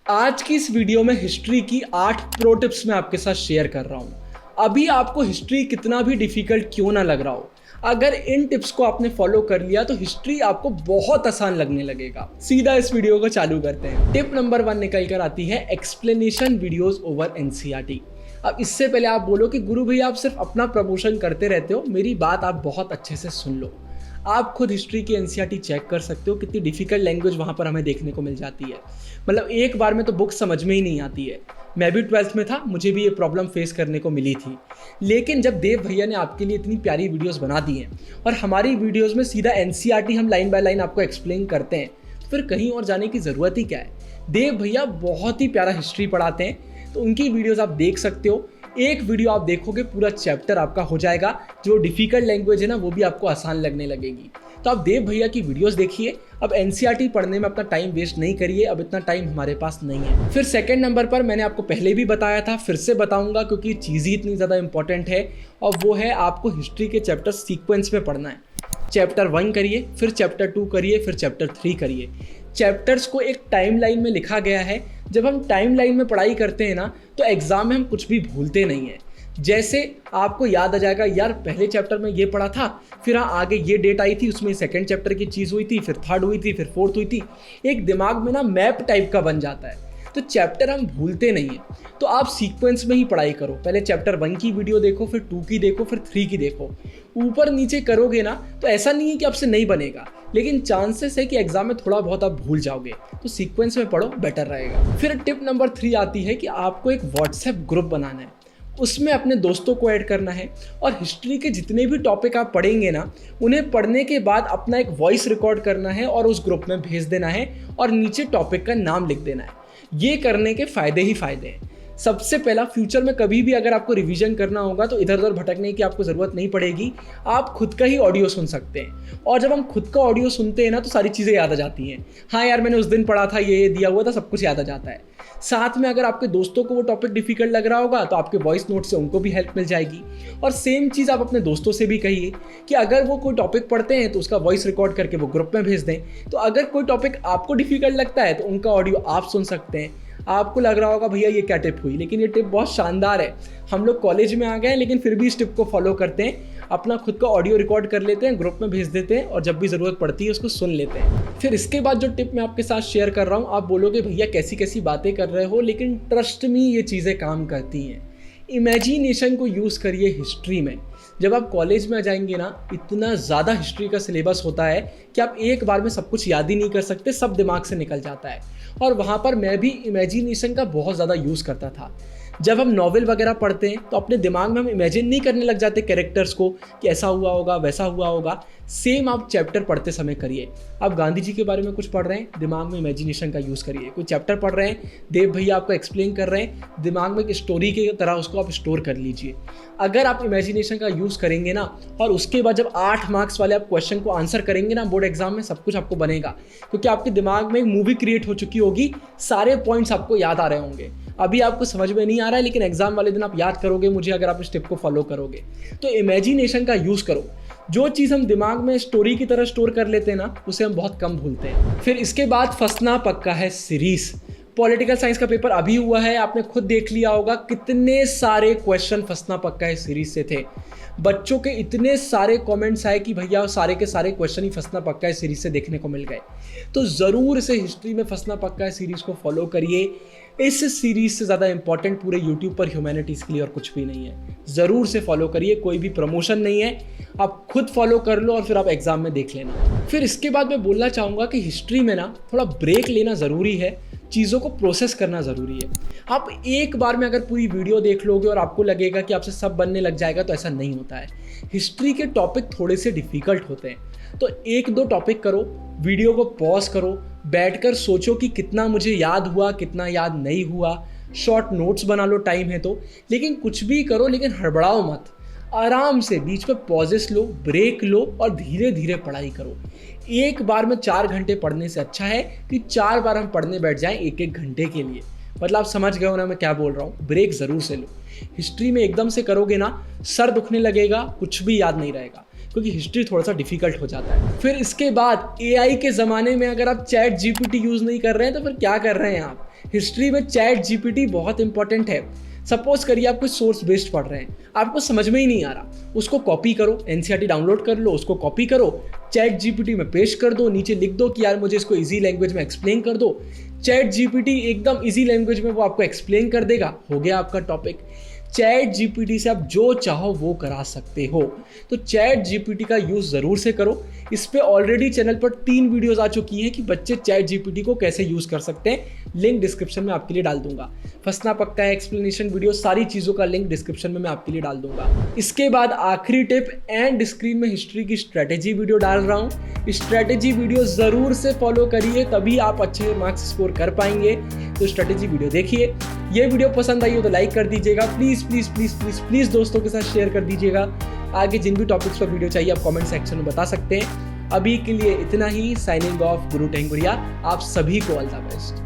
आज की इस वीडियो में हिस्ट्री की 8 प्रो टिप्स मैं आपके साथ शेयर कर रहा हूं। अभी आपको हिस्ट्री कितना भी डिफिकल्ट क्यों ना लग रहा हो, अगर इन टिप्स को आपने फॉलो कर लिया तो हिस्ट्री आपको बहुत आसान लगने लगेगा। सीधा इस वीडियो को चालू करते हैं। टिप नंबर 1 निकल कर आती है एक्सप्लेनेशन वीडियोस ओवर एनसीईआरटी। अब इससे पहले आप बोलो कि गुरु भैया आप सिर्फ अपना प्रमोशन करते रहते हो, मेरी बात आप बहुत अच्छे से सुन लो। आप खुद हिस्ट्री की एनसीईआरटी चेक कर सकते हो, कितनी डिफिकल्ट लैंग्वेज वहाँ पर हमें देखने को मिल जाती है। मतलब एक बार में तो बुक समझ में ही नहीं आती है। मैं भी 12th में था, मुझे भी ये प्रॉब्लम फेस करने को मिली थी। लेकिन जब देव भैया ने आपके लिए इतनी प्यारी वीडियोस बना दी हैं और हमारी वीडियोस में सीधा एनसीईआरटी हम लाइन बाय लाइन आपको एक्सप्लेन करते हैं, तो फिर कहीं और जाने की ज़रूरत ही क्या है। देव भैया बहुत ही प्यारा हिस्ट्री पढ़ाते हैं, तो उनकी वीडियोज़ आप देख सकते हो। एक वीडियो आप देखोगे, पूरा चैप्टर आपका हो जाएगा। जो डिफिकल्ट लैंग्वेज है ना, वो भी आपको आसान लगने लगेगी। तो आप देव भैया की वीडियोस देखिए। अब एनसीईआरटी पढ़ने में अपना टाइम वेस्ट नहीं करिए, अब इतना टाइम हमारे पास नहीं है। फिर सेकंड नंबर पर मैंने आपको पहले भी बताया था, फिर से बताऊंगा क्योंकि चीज़ ही इतनी ज़्यादा इंपॉर्टेंट है, और वो है आपको हिस्ट्री के चैप्टर सीक्वेंस में पढ़ना है। चैप्टर 1 करिए, फिर चैप्टर 2 करिए, फिर चैप्टर 3 करिए। चैप्टर्स को एक टाइमलाइन में लिखा गया है। जब हम टाइमलाइन में पढ़ाई करते हैं ना, तो एग्ज़ाम में हम कुछ भी भूलते नहीं हैं। जैसे आपको याद आ जाएगा, यार पहले चैप्टर में ये पढ़ा था, फिर हाँ आगे ये डेट आई थी, उसमें सेकंड चैप्टर की चीज़ हुई थी, फिर थर्ड हुई थी, फिर फोर्थ हुई थी। एक दिमाग में ना मैप टाइप का बन जाता है, तो चैप्टर हम भूलते नहीं हैं। तो आप सीक्वेंस में ही पढ़ाई करो। पहले चैप्टर 1 की वीडियो देखो, फिर 2 की देखो, फिर 3 की देखो। ऊपर नीचे करोगे ना तो ऐसा नहीं है कि आपसे नहीं बनेगा, लेकिन चांसेस है कि एग्जाम में थोड़ा बहुत आप भूल जाओगे। तो सीक्वेंस में पढ़ो, बेटर रहेगा। फिर टिप नंबर 3 आती है कि आपको एक व्हाट्सएप ग्रुप बनाना है, उसमें अपने दोस्तों को ऐड करना है, और हिस्ट्री के जितने भी टॉपिक आप पढ़ेंगे ना, उन्हें पढ़ने के बाद अपना एक वॉइस रिकॉर्ड करना है और उस ग्रुप में भेज देना है, और नीचे टॉपिक का नाम लिख देना है। ये करने के फ़ायदे ही फ़ायदे हैं। सबसे पहला, फ्यूचर में कभी भी अगर आपको रिवीजन करना होगा तो इधर उधर भटकने की आपको ज़रूरत नहीं पड़ेगी। आप खुद का ही ऑडियो सुन सकते हैं, और जब हम खुद का ऑडियो सुनते हैं ना तो सारी चीज़ें याद आ जाती हैं। हाँ यार, मैंने उस दिन पढ़ा था, ये दिया हुआ था, सब कुछ याद आ जाता है। साथ में अगर आपके दोस्तों को वो टॉपिक डिफिकल्ट लग रहा होगा तो आपके वॉइस नोट से उनको भी हेल्प मिल जाएगी। और सेम चीज़ आप अपने दोस्तों से भी कहिए कि अगर वो कोई टॉपिक पढ़ते हैं तो उसका वॉइस रिकॉर्ड करके वो ग्रुप में भेज दें। तो अगर कोई टॉपिक आपको डिफिकल्ट लगता है तो उनका ऑडियो आप सुन सकते हैं। आपको लग रहा होगा भैया ये क्या टिप हुई, लेकिन ये टिप बहुत शानदार है। हम लोग कॉलेज में आ गए हैं, लेकिन फिर भी इस टिप को फॉलो करते हैं। अपना खुद का ऑडियो रिकॉर्ड कर लेते हैं, ग्रुप में भेज देते हैं, और जब भी ज़रूरत पड़ती है उसको सुन लेते हैं। फिर इसके बाद जो टिप मैं आपके साथ शेयर कर रहा हूँ, आप बोलोगे भैया कैसी कैसी बातें कर रहे हो, लेकिन ट्रस्ट मी ये चीज़ें काम करती हैं। इमेजिनेशन को यूज़ करिए हिस्ट्री में। जब आप कॉलेज में आ जाएंगे ना, इतना ज़्यादा हिस्ट्री का सिलेबस होता है कि आप एक बार में सब कुछ याद ही नहीं कर सकते, सब दिमाग से निकल जाता है। और वहाँ पर मैं भी इमेजिनेशन का बहुत ज़्यादा यूज़ करता था। जब हम नॉवेल वगैरह पढ़ते हैं तो अपने दिमाग में हम इमेजिन नहीं करने लग जाते कैरेक्टर्स को कि ऐसा हुआ होगा, वैसा हुआ होगा। सेम आप चैप्टर पढ़ते समय करिए। आप गांधी जी के बारे में कुछ पढ़ रहे हैं, दिमाग में इमेजिनेशन का यूज़ करिए। कोई चैप्टर पढ़ रहे हैं, देव भैया आपको एक्सप्लेन कर रहे हैं, दिमाग में एक स्टोरी की तरह उसको आप स्टोर कर लीजिए। अगर आप इमेजिनेशन का यूज़ करेंगे ना, और उसके बाद जब 8 मार्क्स वाले आप क्वेश्चन को आंसर करेंगे ना बोर्ड एग्जाम में, सब कुछ आपको बनेगा, क्योंकि आपके दिमाग में एक मूवी क्रिएट हो चुकी होगी, सारे पॉइंट्स आपको याद आ रहे होंगे। अभी आपको समझ में नहीं आ रहा है, लेकिन एग्जाम वाले दिन आप याद करोगे मुझे, अगर आप इस टिप को फॉलो करोगे। तो इमेजिनेशन का यूज़ करो। जो चीज़ हम दिमाग में स्टोरी की तरह स्टोर कर लेते हैं ना, उसे हम बहुत कम भूलते हैं। फिर इसके बाद फंसना पक्का है सीरीज। पॉलिटिकल साइंस का पेपर अभी हुआ है, आपने खुद देख लिया होगा कितने सारे क्वेश्चन फंसना पक्का है सीरीज से थे। बच्चों के इतने सारे कमेंट्स आए कि भैया सारे के सारे क्वेश्चन ही फंसना पक्का है सीरीज से देखने को मिल गए। तो ज़रूर से हिस्ट्री में फंसना पक्का है सीरीज को फॉलो करिए। इस सीरीज से ज़्यादा इंपॉर्टेंट पूरे यूट्यूब पर ह्यूमैनिटीज़ के लिए और कुछ भी नहीं है। ज़रूर से फॉलो करिए, कोई भी प्रमोशन नहीं है, आप खुद फॉलो कर लो और फिर आप एग्ज़ाम में देख लेना। फिर इसके बाद मैं बोलना चाहूँगा कि हिस्ट्री में ना थोड़ा ब्रेक लेना ज़रूरी है, चीज़ों को प्रोसेस करना ज़रूरी है। आप एक बार में अगर पूरी वीडियो देख लोगे और आपको लगेगा कि आपसे सब बनने लग जाएगा, तो ऐसा नहीं होता है। हिस्ट्री के टॉपिक थोड़े से डिफ़िकल्ट होते हैं, तो 1-2 टॉपिक करो, वीडियो को पॉज करो, बैठकर सोचो कि कितना मुझे याद हुआ, कितना याद नहीं हुआ। शॉर्ट नोट्स बना लो, टाइम है तो। लेकिन कुछ भी करो, लेकिन हड़बड़ाओ मत। आराम से बीच में पॉजेस लो, ब्रेक लो, और धीरे धीरे पढ़ाई करो। एक बार में 4 घंटे पढ़ने से अच्छा है कि 4 बार हम पढ़ने बैठ जाएं 1-1 घंटे के लिए। मतलब आप समझ गए हो ना मैं क्या बोल रहा हूँ। ब्रेक ज़रूर से लो। हिस्ट्री में एकदम से करोगे ना, सर दुखने लगेगा, कुछ भी याद नहीं रहेगा। क्योंकि हिस्ट्री थोड़ा सा डिफिकल्ट हो जाता है। फिर इसके बाद AI के ज़माने में अगर आप चैट GPT यूज़ नहीं कर रहे हैं तो फिर क्या कर रहे हैं आप? हिस्ट्री में चैट GPT बहुत इंपॉर्टेंट है। सपोज करिए आप कोई सोर्स बेस्ड पढ़ रहे हैं, आपको समझ में ही नहीं आ रहा, उसको कॉपी करो, NCERT डाउनलोड कर लो, उसको कॉपी करो, चैट GPT में पेस्ट कर दो, नीचे लिख दो कि यार मुझे इसको इजी लैंग्वेज में एक्सप्लेन कर दो। चैट GPT एकदम इजी लैंग्वेज में वो आपको एक्सप्लेन कर देगा, हो गया आपका टॉपिक। चैट GPT से आप जो चाहो वो करा सकते हो, तो चैट GPT का यूज़ ज़रूर से करो। इस पे ऑलरेडी चैनल पर 3 वीडियोस आ चुकी हैं कि बच्चे चैट GPT को कैसे यूज़ कर सकते हैं, लिंक डिस्क्रिप्शन में आपके लिए डाल दूंगा। फंसना पक्का है एक्सप्लेनेशन वीडियो, सारी चीज़ों का लिंक डिस्क्रिप्शन में मैं आपके लिए डाल दूंगा। इसके बाद आखिरी टिप, एंड स्क्रीन में हिस्ट्री की स्ट्रेटेजी वीडियो डाल रहा हूँ। स्ट्रेटेजी वीडियो ज़रूर से फॉलो करिए, तभी आप अच्छे मार्क्स स्कोर कर पाएंगे। तो स्ट्रेटेजी वीडियो देखिए। ये वीडियो पसंद आई हो तो लाइक कर दीजिएगा, please please please please please दोस्तों के साथ शेयर कर दीजिएगा। आगे जिन भी टॉपिक्स पर वीडियो चाहिए आप कमेंट सेक्शन में बता सकते हैं। अभी के लिए इतना ही। साइनिंग ऑफ, गुरु टेंगुरिया। आप सभी को ऑल द बेस्ट।